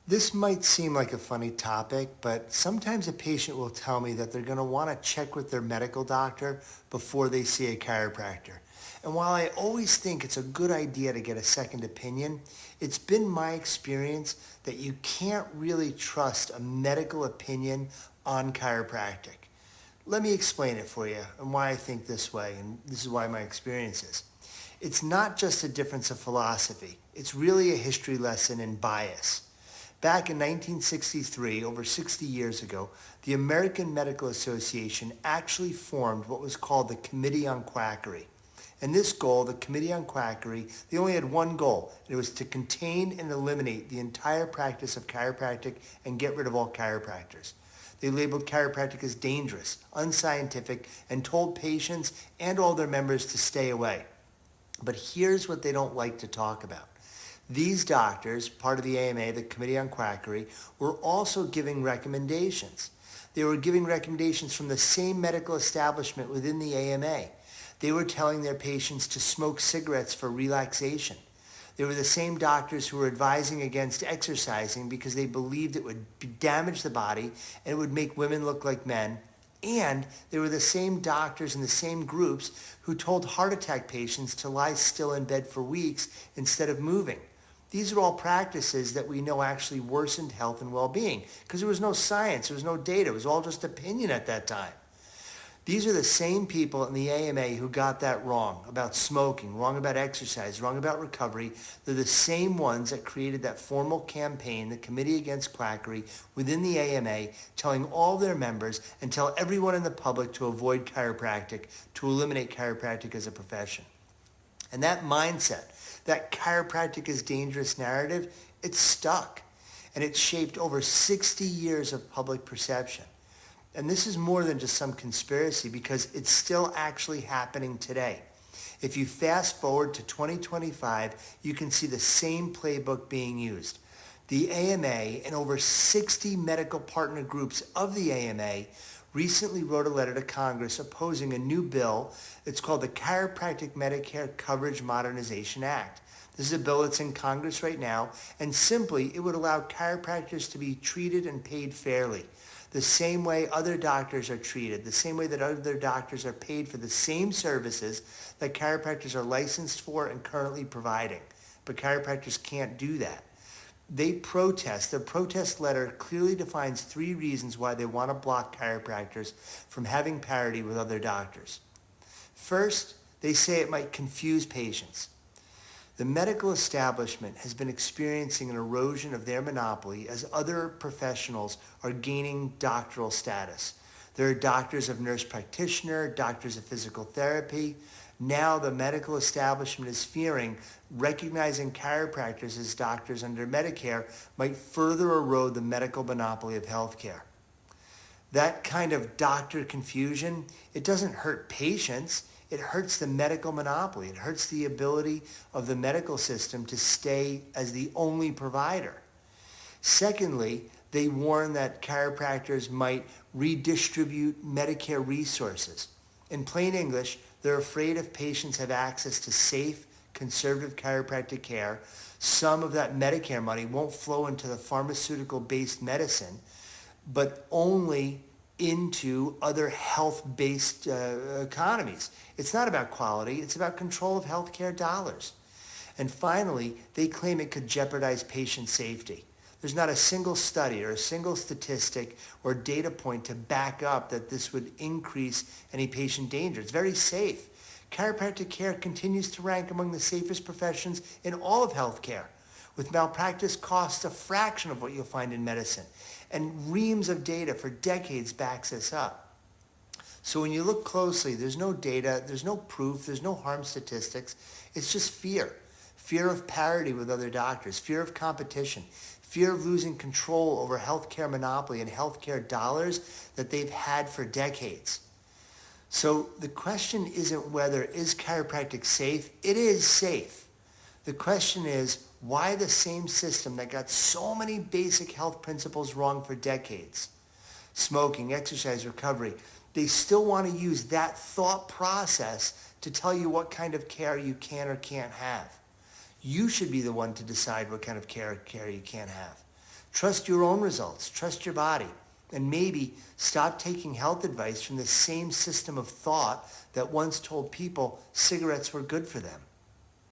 This might seem like a funny topic, but sometimes a patient will tell me that they're going to want to check with their medical doctor before they see a chiropractor. And while I always think it's a good idea to get a second opinion, it's been my experience that you can't really trust a medical opinion on chiropractic. Let me explain it for you and why I think this way, and this is why my experience is. It's not just a difference of philosophy. It's really a history lesson in bias. Back in 1963, over 60 years ago, the American Medical Association actually formed what was called the Committee on Quackery. And this goal, the Committee on Quackery, they only had one goal, and it was to contain and eliminate the entire practice of chiropractic and get rid of all chiropractors. They labeled chiropractic as dangerous, unscientific, and told patients and all their members to stay away. But here's what they don't like to talk about. These doctors, part of the AMA, the Committee on Quackery, were also giving recommendations. They were giving recommendations from the same medical establishment within the AMA. They were telling their patients to smoke cigarettes for relaxation. They were the same doctors who were advising against exercising because they believed it would damage the body and it would make women look like men. And they were the same doctors and the same groups who told heart attack patients to lie still in bed for weeks instead of moving. These are all practices that we know actually worsened health and well-being because there was no science, there was no data, it was all just opinion at that time. These are the same people in the AMA who got that wrong about smoking, wrong about exercise, wrong about recovery. They're the same ones that created that formal campaign, the Committee Against Quackery, within the AMA, telling all their members and tell everyone in the public to avoid chiropractic, to eliminate chiropractic as a profession. And that mindset, that chiropractic is dangerous narrative, it's stuck. And it's shaped over 60 years of public perception. And this is more than just some conspiracy because it's still actually happening today. If you fast forward to 2025, you can see the same playbook being used. The AMA and over 60 medical partner groups of the AMA recently wrote a letter to Congress opposing a new bill. It's called the Chiropractic Medicare Coverage Modernization Act. This is a bill that's in Congress right now, and simply it would allow chiropractors to be treated and paid fairly, the same way other doctors are treated, the same way that other doctors are paid for the same services that chiropractors are licensed for and currently providing. But chiropractors can't do that. They protest. Their protest letter clearly defines 3 reasons why they want to block chiropractors from having parity with other doctors. First, they say it might confuse patients. The medical establishment has been experiencing an erosion of their monopoly as other professionals are gaining doctoral status. There are doctors of nurse practitioner, doctors of physical therapy. Now the medical establishment is fearing recognizing chiropractors as doctors under Medicare might further erode the medical monopoly of healthcare. That kind of doctor confusion, it doesn't hurt patients. It hurts the medical monopoly. It hurts the ability of the medical system to stay as the only provider. Secondly, they warn that chiropractors might redistribute Medicare resources. In plain English, they're afraid if patients have access to safe, conservative chiropractic care, some of that Medicare money won't flow into the pharmaceutical-based medicine, but only into other health-based economies. It's not about quality, it's about control of healthcare dollars. And finally, they claim it could jeopardize patient safety. There's not a single study or a single statistic or data point to back up that this would increase any patient danger. It's very safe. Chiropractic care continues to rank among the safest professions in all of healthcare, with malpractice costs a fraction of what you'll find in medicine. And reams of data for decades backs this up. So when you look closely, there's no data, there's no proof, there's no harm statistics. It's just fear. Fear of parity with other doctors, fear of competition, fear of losing control over healthcare monopoly and healthcare dollars that they've had for decades. So the question isn't whether is chiropractic safe? It is safe. The question is, why the same system that got so many basic health principles wrong for decades, smoking, exercise, recovery, they still want to use that thought process to tell you what kind of care you can or can't have. You should be the one to decide what kind of care you can't have. Trust your own results. Trust your body. And maybe stop taking health advice from the same system of thought that once told people cigarettes were good for them.